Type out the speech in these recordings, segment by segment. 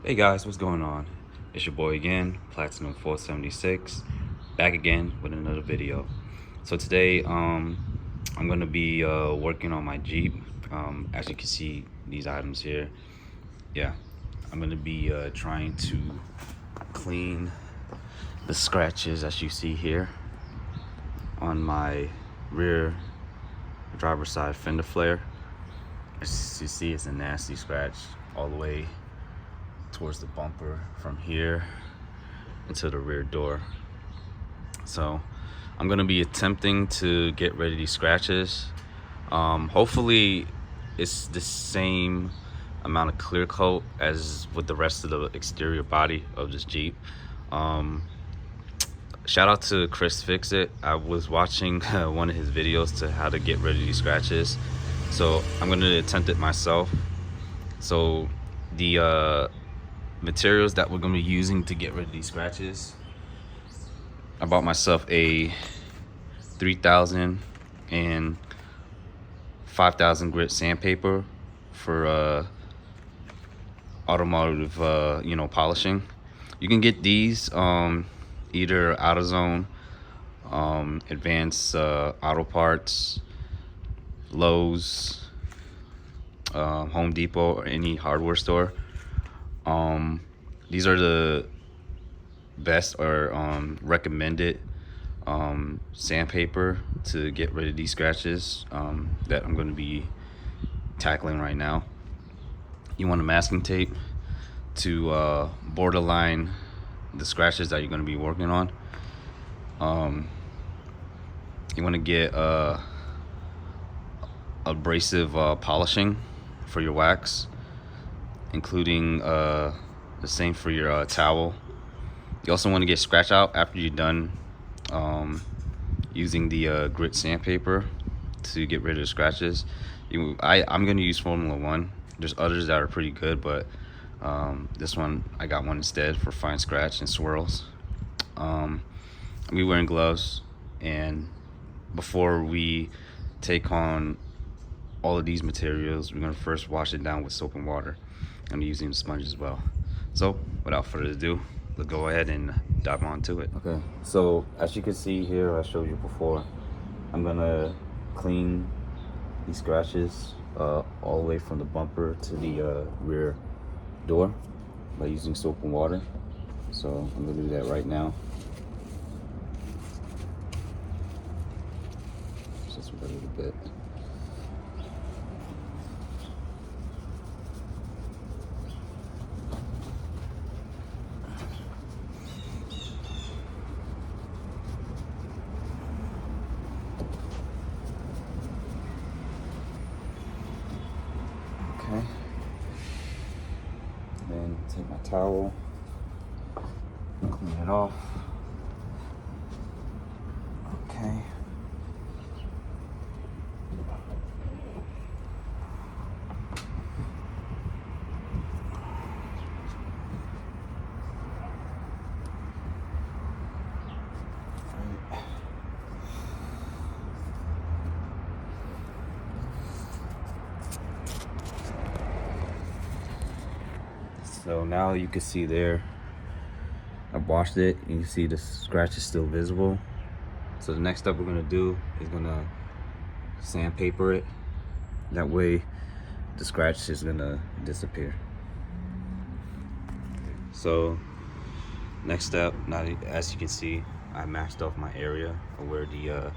Hey guys, what's going on? It's your boy again, Platinum 476, back again with another video. So today, I'm gonna be working on my Jeep. As you can see, these items here. Yeah, I'm gonna be trying to clean the scratches as you see here on my rear driver's side fender flare. As you see, it's a nasty scratch all the way towards the bumper from here into the rear door. So I'm gonna be attempting to get rid of these scratches. Hopefully it's the same amount of clear coat as with the rest of the exterior body of this Jeep. Shout out to ChrisFix. I was watching one of his videos to how to get rid of these scratches, so I'm gonna attempt it myself. So the materials that we're gonna be using to get rid of these scratches, I bought myself a 3000 and 5000 grit sandpaper for automotive polishing. You can get these either AutoZone, Advanced Auto Parts, Lowe's, Home Depot, or any hardware store. These are the best or recommended sandpaper to get rid of these scratches that I'm going to be tackling right now. You want a masking tape to borderline the scratches that you're going to be working on. You want to get abrasive polishing for your wax, including the same for your towel. You also want to get scratch out after you're done using the grit sandpaper to get rid of the scratches. I'm going to use Formula 1. There's others that are pretty good, but this one, I got one instead for fine scratch and swirls. We wearing gloves, and before we take on all of these materials, we're going to first wash it down with soap and water. I'm using a sponge as well. So without further ado, let's go ahead and dive on to it. Okay, so as you can see here, I showed you before, I'm gonna clean these scratches all the way from the bumper to the rear door by using soap and water. So I'm gonna do that right now. Just a little bit. Okay, then take my towel, clean it off. Okay. So now you can see there, I washed it, and you can see the scratch is still visible. So the next step we're gonna do is gonna sandpaper it. That way the scratch is gonna disappear. So next step, now as you can see, I matched off my area of where the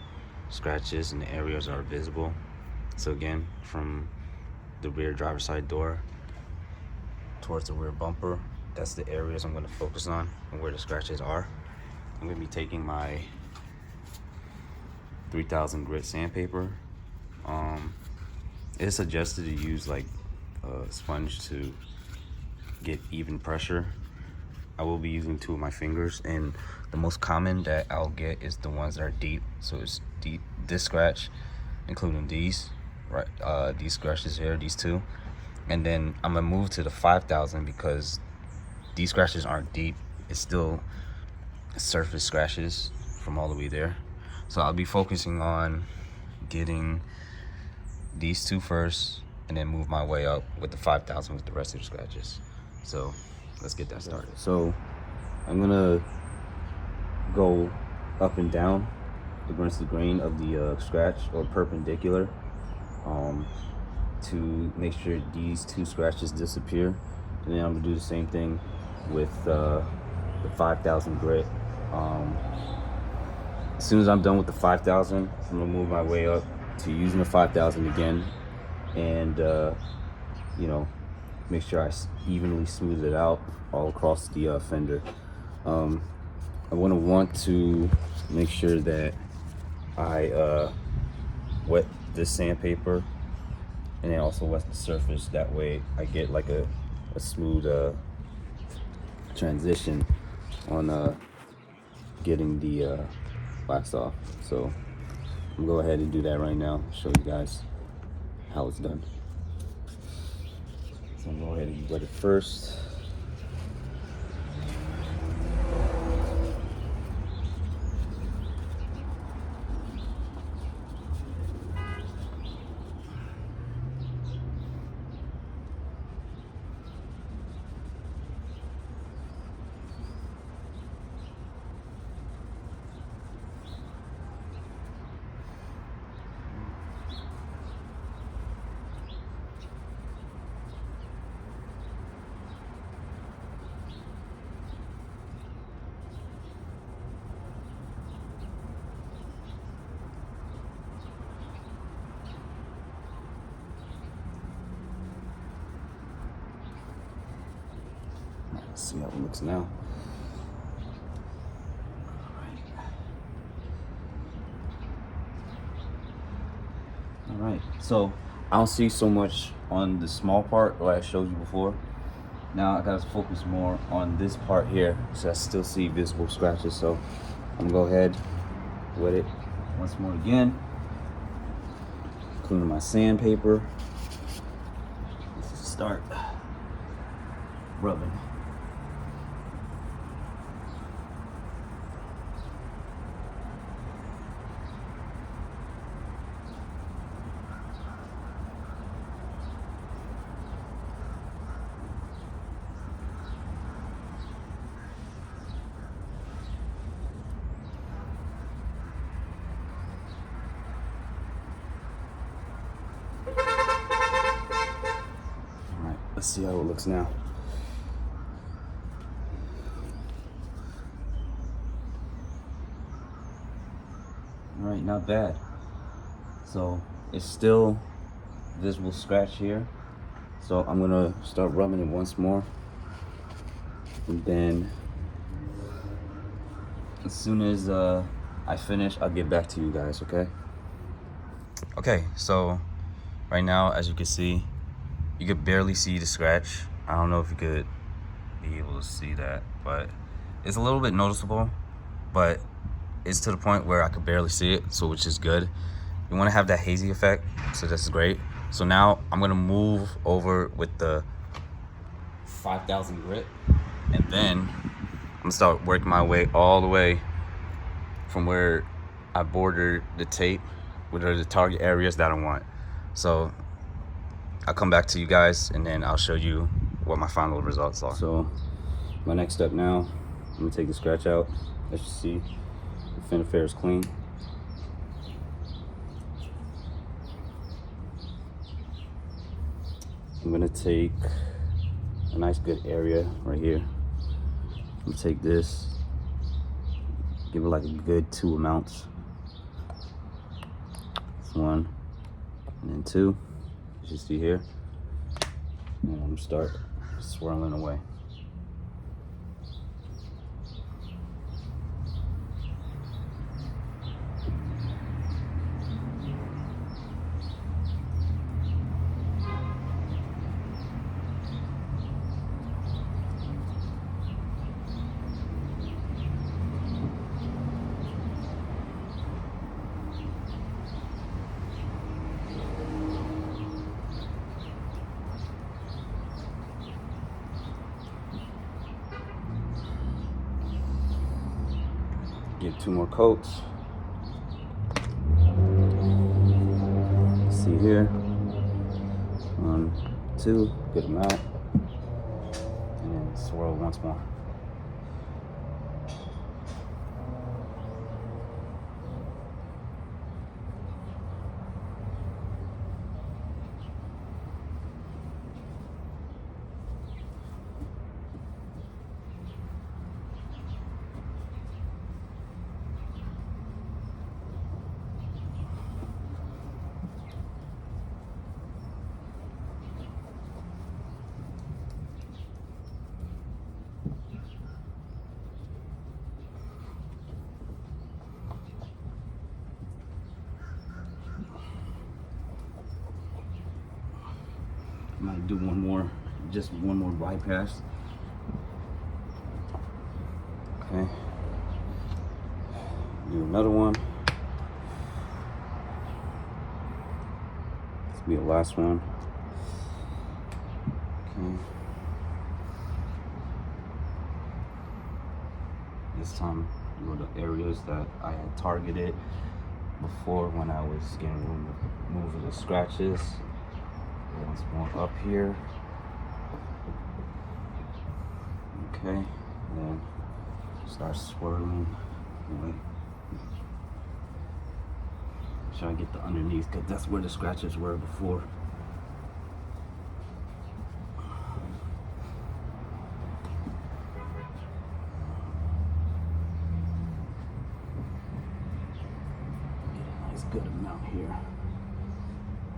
scratches and the areas are visible. So again, from the rear driver's side door towards the rear bumper, that's the areas I'm going to focus on and where the scratches are. I'm going to be taking my 3000 grit sandpaper. It's suggested to use like a sponge to get even pressure. I will be using 2 of my fingers, and the most common that I'll get is the ones that are deep. So it's deep, this scratch, including these, right? These scratches here, these 2. And then I'm gonna move to the 5000 because these scratches aren't deep. It's still surface scratches from all the way there. So I'll be focusing on getting these 2 first, and then move my way up with the 5000 with the rest of the scratches. So let's get that started. So I'm gonna go up and down against the grain of the scratch, or perpendicular, to make sure these two scratches disappear. And then I'm gonna do the same thing with the 5000 grit. As soon as I'm done with the 5000, I'm gonna move my way up to using the 5000 again, and you know, make sure I evenly smooth it out all across the fender. I want to make sure that I wet this sandpaper and then also wet the surface. That way I get like a smooth transition on getting the wax off. So I'm gonna go ahead and do that right now, show you guys how it's done. So I'm gonna go ahead and wet it first. Let's see how it looks now. All right, so I don't see so much on the small part like I showed you before. Now I gotta focus more on this part here, so I still see visible scratches. So I'm gonna go ahead, wet it once more again, cleaning my sandpaper. Let's start rubbing. Let's see how it looks now. All right, not bad. So it's still visible scratch here. So I'm gonna start rubbing it once more. And then as soon as I finish, I'll get back to you guys, okay? Okay, so right now, as you can see, you could barely see the scratch. I don't know if you could be able to see that, but it's a little bit noticeable, but it's to the point where I could barely see it, so which is good. You want to have that hazy effect, so that's great. So now I'm gonna move over with the 5000 grit, and then I'm gonna start working my way all the way from where I bordered the tape, which are the target areas that I want. So I'll come back to you guys and then I'll show you what my final results are. So my next step now, I'm gonna take the scratch out. As you see, the fender flare is clean. I'm gonna take a nice good area right here. I'm gonna take this, give it like a good 2 amounts. That's 1, and then 2. You see here, and I'm gonna start swirling away. Give 2 more coats. See here, 1, 2, good amount, and then Swirl once more. Might do one more, just one more bypass. Okay. Do another one. This will be the last one. Okay. This time, go to areas that I had targeted before when I was getting rid of the scratches. Once more up here. Okay, and then start swirling away. Try to get the underneath because that's where the scratches were before. Get a nice good amount here.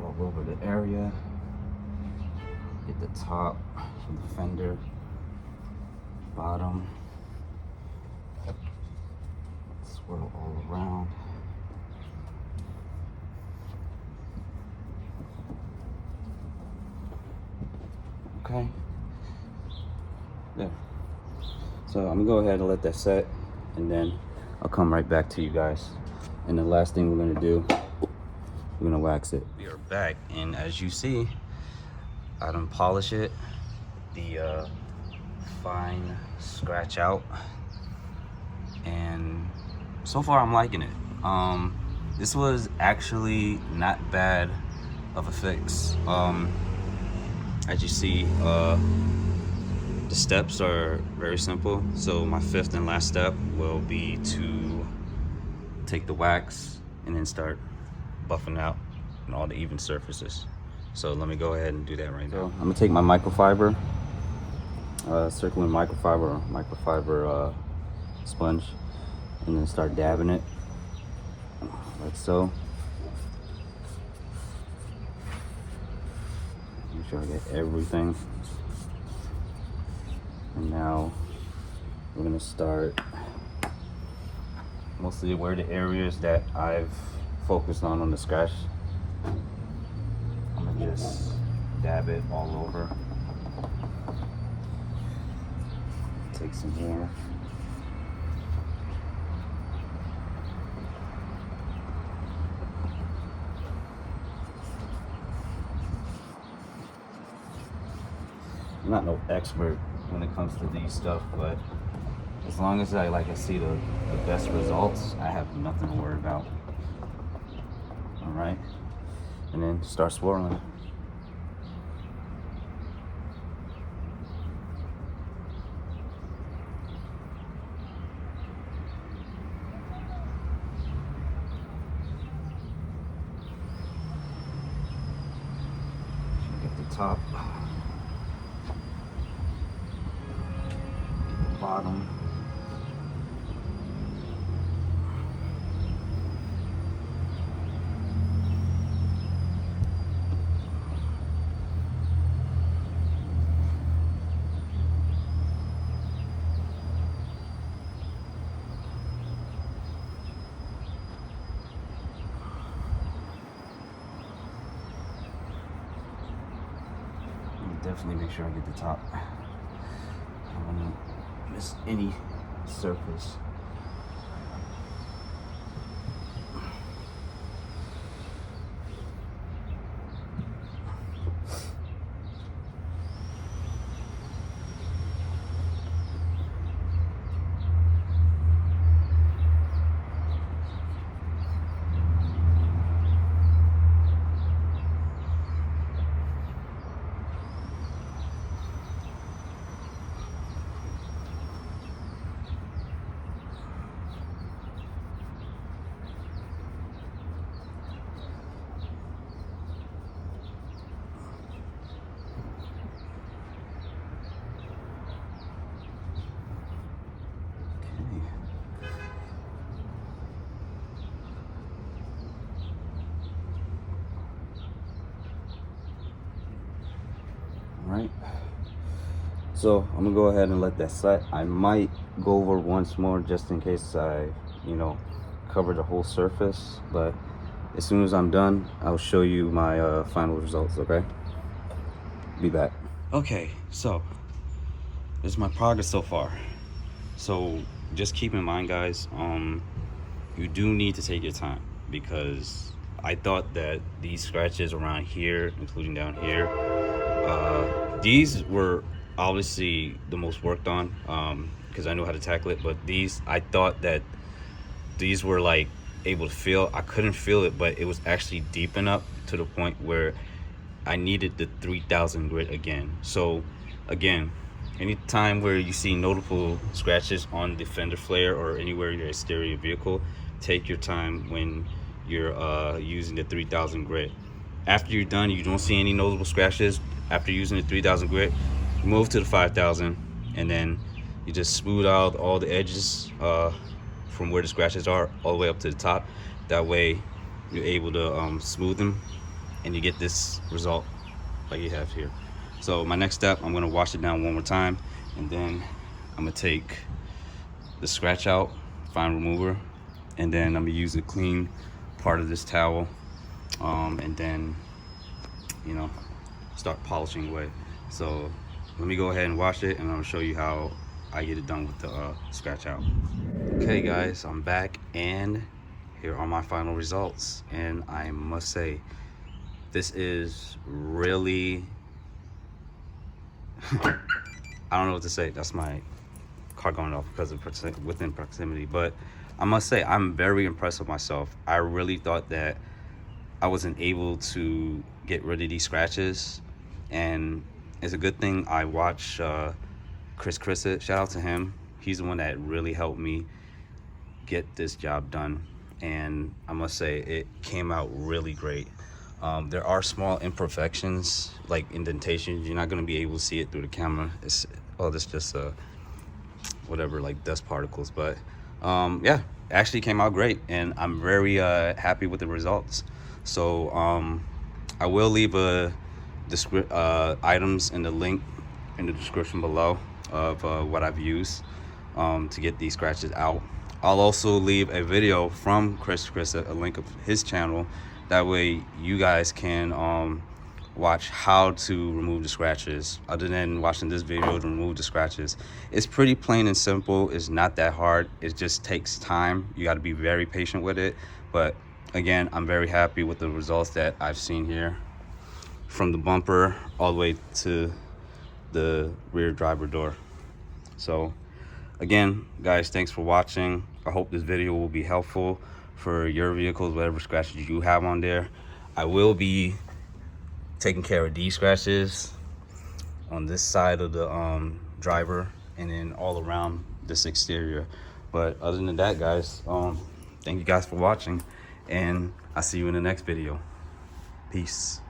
All over the area. Get the top of the fender, bottom, swirl all around. Okay, there. So I'm gonna go ahead and let that set, and then I'll come right back to you guys. And the last thing we're gonna do, we're gonna wax it. We are back, and as you see, I done polish it, the fine scratch out, and so far I'm liking it. This was actually not bad of a fix. As you see, the steps are very simple. So my fifth and last step will be to take the wax and then start buffing out on all the even surfaces. So let me go ahead and do that right now. So I'm gonna take my microfiber, circling microfiber sponge, and then start dabbing it, like so. Make sure I get everything. And now we're gonna start mostly where the areas that I've focused on the scratch. Just dab it all over. Take some more. I'm not no expert when it comes to these stuff, but as long as I see the best results, I have nothing to worry about. All right, and then start swirling. Top, bottom, definitely make sure I get the top. I don't want to miss any surface. So I'm gonna go ahead and let that set. I might go over once more just in case I, cover the whole surface. But as soon as I'm done, I'll show you my final results. Okay. Be back. Okay, so this is my progress so far. So just keep in mind, guys, you do need to take your time, because I thought that these scratches around here, including down here, these were obviously the most worked on, because I know how to tackle it. But these, I thought that these were like able to feel. I couldn't feel it, but it was actually deep enough to the point where I needed the 3000 grit again. So again, anytime where you see notable scratches on the fender flare or anywhere in your exterior vehicle, take your time when you're using the 3000 grit. After you're done, you don't see any notable scratches after using the 3000 grit, move to the 5000, and then you just smooth out all the edges from where the scratches are all the way up to the top. That way you're able to smooth them, and you get this result like you have here. So my next step, I'm gonna wash it down one more time, and then I'm gonna take the scratch out fine remover, and then I'm gonna use a clean part of this towel, and then start polishing away. So let me go ahead and wash it, and I'm gonna show you how I get it done with the scratch out. Okay guys, I'm back, and here are my final results. And I must say, this is really I don't know what to say. That's my car going off because of within proximity. But I must say, I'm very impressed with myself. I really thought that I wasn't able to get rid of these scratches, and it's a good thing I watch Chris it. Shout out to him. He's the one that really helped me get this job done, and I must say it came out really great. There are small imperfections like indentations. You're not going to be able to see it through the camera. It's this just whatever, like dust particles. But yeah, it actually came out great, and I'm very happy with the results. So I will leave items in the link in the description below of what I've used to get these scratches out. I'll also leave a video from Chris, a link of his channel. That way you guys can watch how to remove the scratches, other than watching this video to remove the scratches. It's pretty plain and simple. It's not that hard. It just takes time. You got to be very patient with it. But again, I'm very happy with the results that I've seen here, from the bumper all the way to the rear driver door. So again, guys, thanks for watching. I hope this video will be helpful for your vehicles, whatever scratches you have on there. I will be taking care of these scratches on this side of the driver, and then all around this exterior. But other than that, guys, thank you guys for watching, and I'll see you in the next video. Peace.